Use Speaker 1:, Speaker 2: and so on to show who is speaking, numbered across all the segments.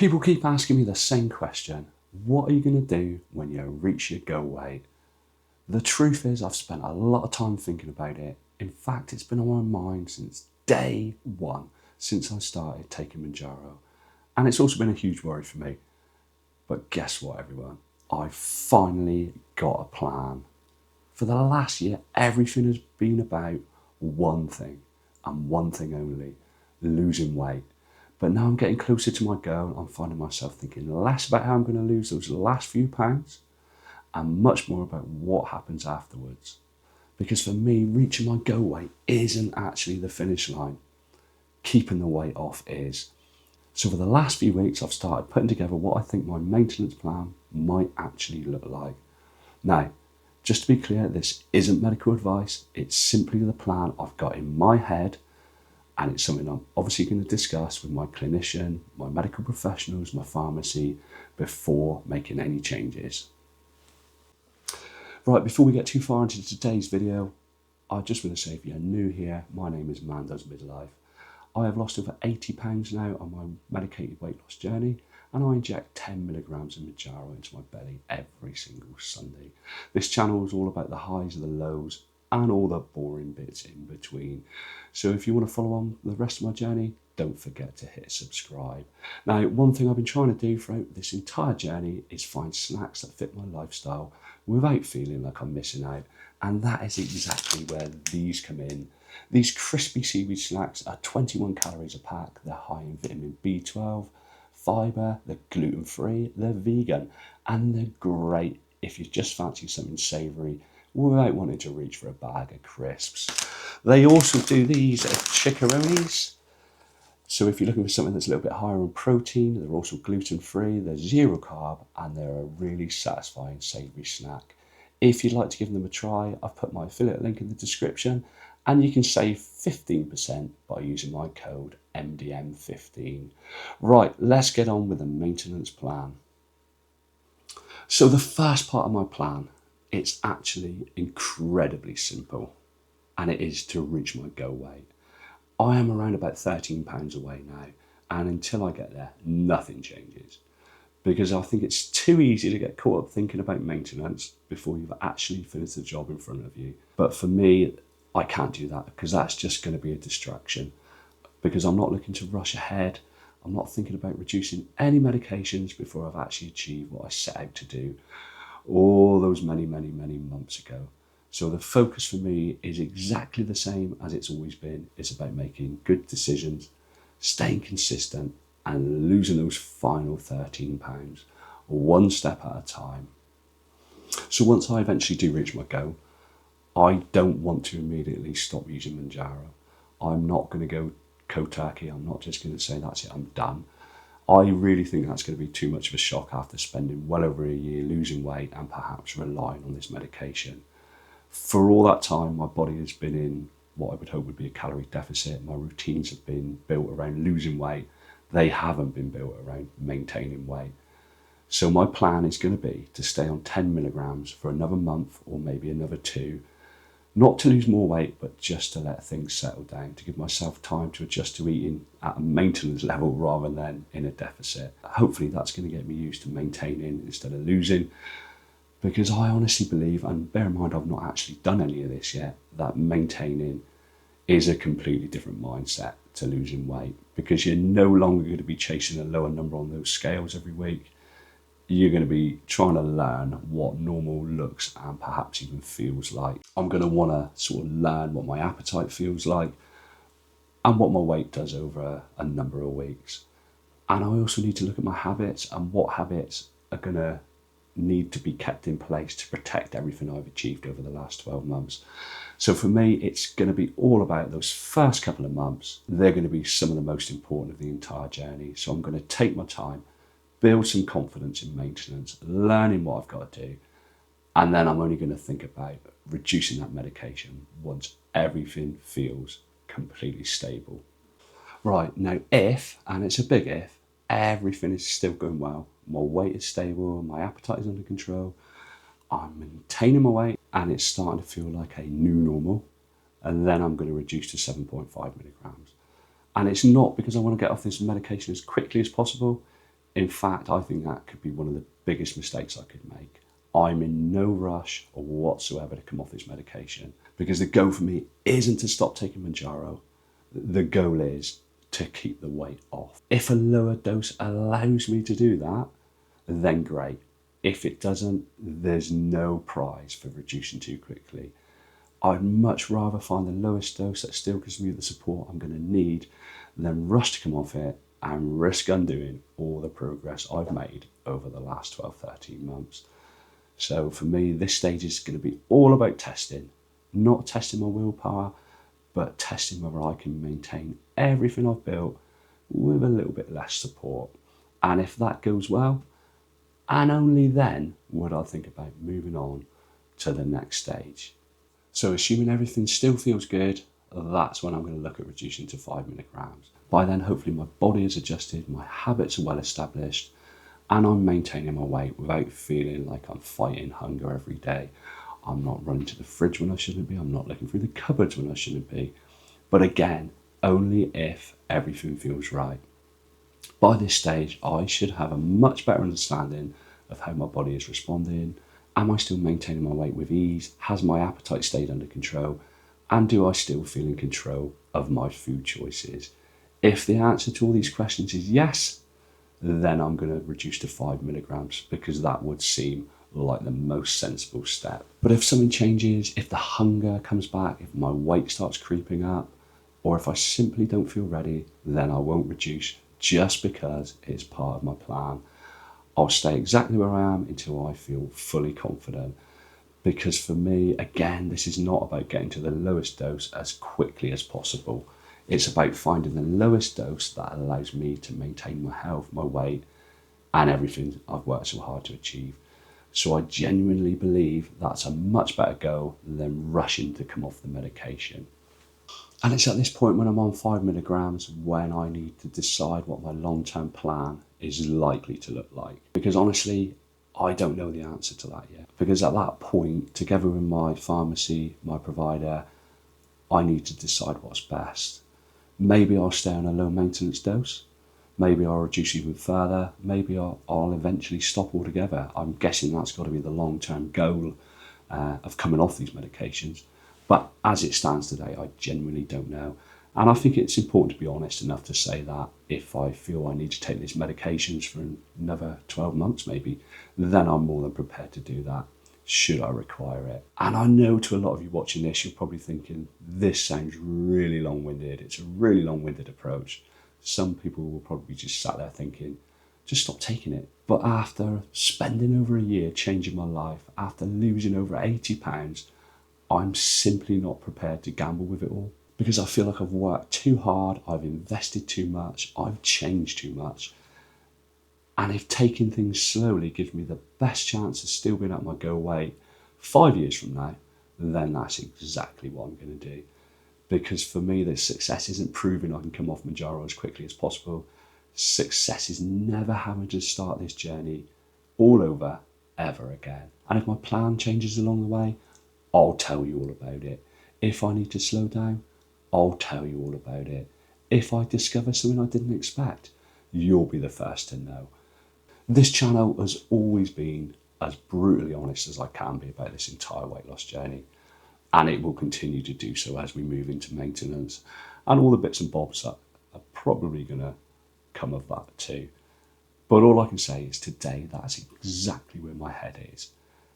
Speaker 1: People keep asking me the same question. What are you going to do when you reach your goal weight? The truth is I've spent a lot of time thinking about it. In fact, it's been on my mind since day one, since I started taking Mounjaro. And it's also been a huge worry for me. But guess what, everyone? I finally got a plan. For the last year, everything has been about one thing and one thing only: losing weight. But now I'm getting closer to my goal. I'm finding myself thinking less about how I'm going to lose those last few pounds and much more about what happens afterwards. Because for me, reaching my goal weight isn't actually the finish line. Keeping the weight off is. So for the last few weeks, I've started putting together what I think my maintenance plan might actually look like. Now, just to be clear, this isn't medical advice. It's simply the plan I've got in my head, and it's something I'm obviously going to discuss with my clinician, my medical professionals, my pharmacy, before making any changes. Right, before we get too far into today's video, I just want to say, if you're new here, my name is Man Does Midlife. I have lost over 80 pounds now on my medicated weight loss journey, and I inject 10 milligrams of Mounjaro into my belly every single Sunday. This channel is all about the highs and the lows and all the boring bits in between. So if you want to follow on the rest of my journey, don't forget to hit subscribe. Now, one thing I've been trying to do throughout this entire journey is find snacks that fit my lifestyle without feeling like I'm missing out. And that is exactly where these come in. These crispy seaweed snacks are 21 calories a pack. They're high in vitamin B12, fibre, they're gluten-free, they're vegan, and they're great if you just fancy something savoury without wanting to reach for a bag of crisps. They also do these chickaroonies. So if you're looking for something that's a little bit higher in protein, they're also gluten-free, they're zero carb, and they're a really satisfying savoury snack. If you'd like to give them a try, I've put my affiliate link in the description, and you can save 15% by using my code MDM15. Right, let's get on with the maintenance plan. So the first part of my plan, it's actually incredibly simple, and it is to reach my goal weight. I am around about 13 pounds away now, and until I get there, nothing changes. Because I think it's too easy to get caught up thinking about maintenance before you've actually finished the job in front of you. But for me, I can't do that, because that's just going to be a distraction. Because I'm not looking to rush ahead. I'm not thinking about reducing any medications before I've actually achieved what I set out to do all those many months ago. So the focus for me is exactly the same as it's always been. It's about making good decisions, staying consistent, and losing those final 13 pounds, one step at a time. So once I eventually do reach my goal, I don't want to immediately stop using Mounjaro. I'm not going to go cold turkey. I'm not just going to say, that's it, I'm done. I really think that's going to be too much of a shock after spending well over a year losing weight and perhaps relying on this medication. For all that time, my body has been in what I would hope would be a calorie deficit. My routines have been built around losing weight. They haven't been built around maintaining weight. So my plan is going to be to stay on 10 milligrams for another month or maybe another 2. Not to lose more weight, but just to let things settle down, to give myself time to adjust to eating at a maintenance level rather than in a deficit. Hopefully that's going to get me used to maintaining instead of losing. Because I honestly believe, and bear in mind I've not actually done any of this yet, that maintaining is a completely different mindset to losing weight, because you're no longer going to be chasing a lower number on those scales every week. You're going to be trying to learn what normal looks and perhaps even feels like. I'm going to want to sort of learn what my appetite feels like and what my weight does over a number of weeks. And I also need to look at my habits and what habits are going to need to be kept in place to protect everything I've achieved over the last 12 months. So for me, it's going to be all about those first couple of months. They're going to be some of the most important of the entire journey. So I'm going to take my time, build some confidence in maintenance, learning what I've got to do, and then I'm only going to think about reducing that medication once everything feels completely stable. Right, now if, and it's a big if, everything is still going well, my weight is stable, my appetite is under control, I'm maintaining my weight, and it's starting to feel like a new normal, and then I'm going to reduce to 7.5 milligrams. And it's not because I want to get off this medication as quickly as possible. In fact, I think that could be one of the biggest mistakes I could make. I'm in no rush whatsoever to come off this medication, because the goal for me isn't to stop taking Mounjaro. The goal is to keep the weight off. If a lower dose allows me to do that, then great. If it doesn't, there's no prize for reducing too quickly. I'd much rather find the lowest dose that still gives me the support I'm going to need than rush to come off it and risk undoing all the progress I've made over the last 12, 13 months. So for me, this stage is going to be all about testing, not testing my willpower, but testing whether I can maintain everything I've built with a little bit less support. And if that goes well, and only then would I think about moving on to the next stage. So assuming everything still feels good, that's when I'm going to look at reducing to 5 milligrams. By then, hopefully my body is adjusted, my habits are well established, and I'm maintaining my weight without feeling like I'm fighting hunger every day. I'm not running to the fridge when I shouldn't be. I'm not looking through the cupboards when I shouldn't be. But again, only if everything feels right. By this stage, I should have a much better understanding of how my body is responding. Am I still maintaining my weight with ease? Has my appetite stayed under control? And do I still feel in control of my food choices? If the answer to all these questions is yes, then I'm going to reduce to 5 milligrams, because that would seem like the most sensible step. But if something changes, if the hunger comes back, if my weight starts creeping up, or if I simply don't feel ready, then I won't reduce, just because it's part of my plan. I'll stay exactly where I am until I feel fully confident. Because for me, again, this is not about getting to the lowest dose as quickly as possible. It's about finding the lowest dose that allows me to maintain my health, my weight, and everything I've worked so hard to achieve. So I genuinely believe that's a much better goal than rushing to come off the medication. And it's at this point when I'm on 5 milligrams when I need to decide what my long-term plan is likely to look like. Because honestly, I don't know the answer to that yet. Because at that point, together with my pharmacy, my provider, I need to decide what's best. Maybe I'll stay on a low maintenance dose. Maybe I'll reduce even further. Maybe I'll eventually stop altogether. I'm guessing that's got to be the long-term goal of coming off these medications. But as it stands today, I genuinely don't know. And I think it's important to be honest enough to say that if I feel I need to take these medications for another 12 months maybe, then I'm more than prepared to do that, should I require it. And I know to a lot of you watching this, you're probably thinking, this sounds really long-winded. It's a really long-winded approach. Some people will probably just sat there thinking, just stop taking it. But after spending over a year changing my life, after losing over 80 pounds, I'm simply not prepared to gamble with it all, because I feel like I've worked too hard, I've invested too much, I've changed too much. And if taking things slowly gives me the best chance of still being at my goal weight 5 years from now, then that's exactly what I'm going to do. Because for me, the success isn't proving I can come off Mounjaro as quickly as possible. Success is never having to start this journey all over ever again. And if my plan changes along the way, I'll tell you all about it. If I need to slow down, I'll tell you all about it. If I discover something I didn't expect, you'll be the first to know. This channel has always been as brutally honest as I can be about this entire weight loss journey, and it will continue to do so as we move into maintenance, and all the bits and bobs that are probably going to come of that too. But all I can say is today, that's exactly where my head is.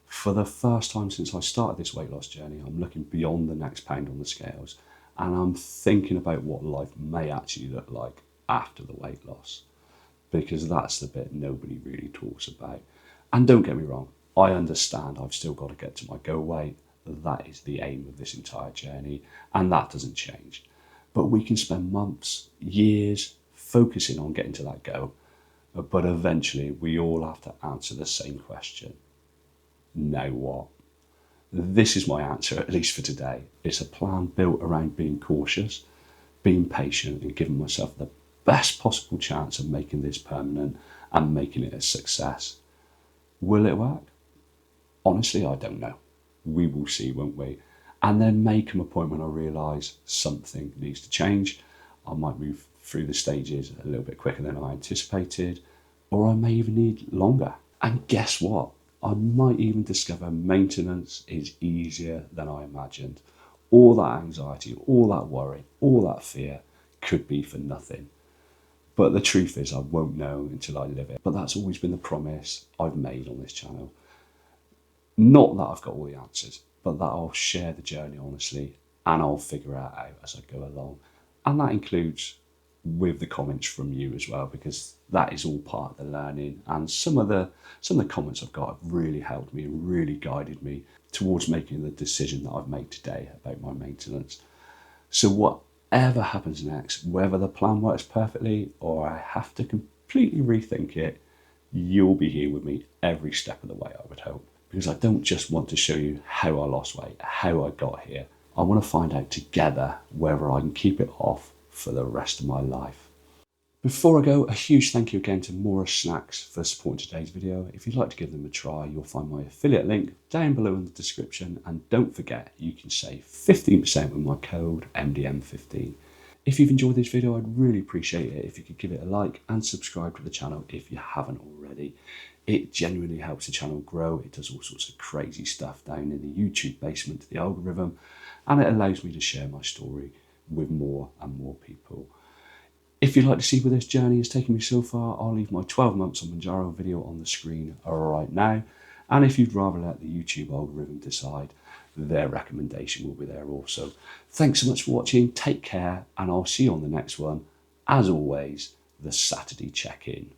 Speaker 1: For the first time since I started this weight loss journey, I'm looking beyond the next pound on the scales, and I'm thinking about what life may actually look like after the weight loss, because that's the bit nobody really talks about. And don't get me wrong, I understand I've still got to get to my goal weight. That is the aim of this entire journey, and that doesn't change. But we can spend months, years focusing on getting to that goal, but eventually we all have to answer the same question. Now what? This is my answer, at least for today. It's a plan built around being cautious, being patient, and giving myself the best possible chance of making this permanent and making it a success. Will it work? Honestly, I don't know. We will see, won't we? And there may come a point when I realise something needs to change. I might move through the stages a little bit quicker than I anticipated, or I may even need longer. And guess what? I might even discover maintenance is easier than I imagined. All that anxiety, all that worry, all that fear could be for nothing. But the truth is, I won't know until I live it. But that's always been the promise I've made on this channel. Not that I've got all the answers, but that I'll share the journey honestly and I'll figure it out as I go along. And that includes with the comments from you as well, because that is all part of the learning. And some of the comments I've got have really helped me and really guided me towards making the decision that I've made today about my maintenance. So whatever happens next, whether the plan works perfectly or I have to completely rethink it, you'll be here with me every step of the way, I would hope. Because I don't just want to show you how I lost weight, how I got here. I want to find out together whether I can keep it off for the rest of my life. Before I go, a huge thank you again to Morish Snacks for supporting today's video. If you'd like to give them a try, you'll find my affiliate link down below in the description. And don't forget, you can save 15% with my code MDM15. If you've enjoyed this video, I'd really appreciate it if you could give it a like and subscribe to the channel if you haven't already. It genuinely helps the channel grow. It does all sorts of crazy stuff down in the YouTube basement, the algorithm, and it allows me to share my story with more and more people. If you'd like to see where this journey has taken me so far, I'll leave my 12 months on Mounjaro video on the screen right now. And if you'd rather let the YouTube algorithm decide, their recommendation will be there also. Thanks so much for watching, take care, and I'll see you on the next one. As always, the Saturday check-in.